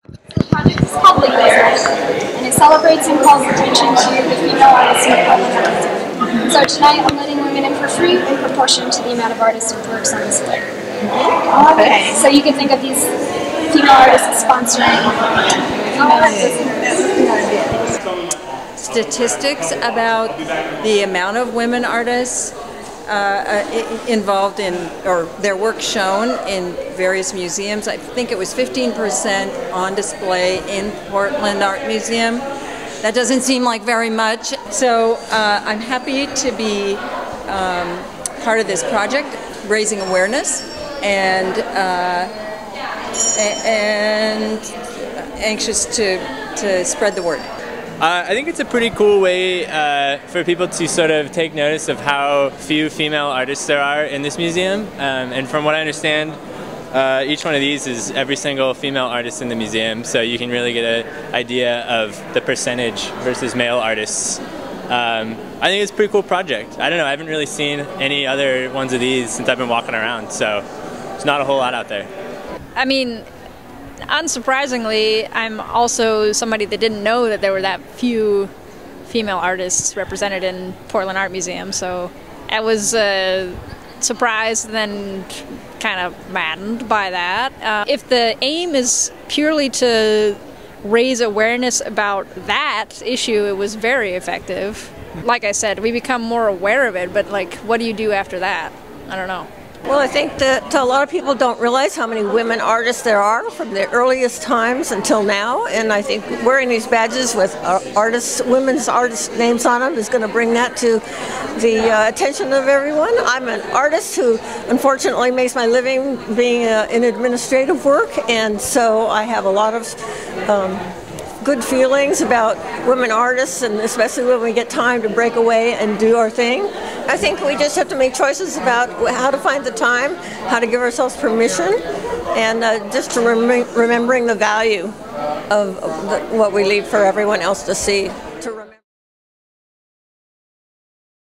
The project is called Liquid, and it celebrates and calls attention to the female artists in the Portland art scene. So tonight I'm letting women in for free in proportion to the amount of artists with works on display. Okay. So you can think of these female artists as sponsoring female artists. Statistics about the amount of women artists involved in, or their work shown in various museums. I think it was 15% on display in Portland Art Museum. That doesn't seem like very much. So I'm happy to be part of this project, raising awareness, and anxious to spread the word. I think it's a pretty cool way for people to sort of take notice of how few female artists there are in this museum. And from what I understand, each one of these is every single female artist in the museum, so you can really get an idea of the percentage versus male artists. I think it's a pretty cool project. I don't know, I haven't really seen any other ones of these since I've been walking around, so there's not a whole lot out there. I mean, unsurprisingly, I'm also somebody that didn't know that there were that few female artists represented in Portland Art Museum, so I was surprised and then kind of maddened by that. If the aim is purely to raise awareness about that issue, it was very effective. Like I said, we become more aware of it, but like, what do you do after that? I don't know. Well, I think that a lot of people don't realize how many women artists there are from the earliest times until now, and I think wearing these badges with women's artist names on them is going to bring that to the attention of everyone. I'm an artist who unfortunately makes my living being in administrative work, and so I have a lot of good feelings about women artists, and especially when we get time to break away and do our thing. I think we just have to make choices about how to find the time, how to give ourselves permission, and just to remembering the value of what we leave for everyone else to see. To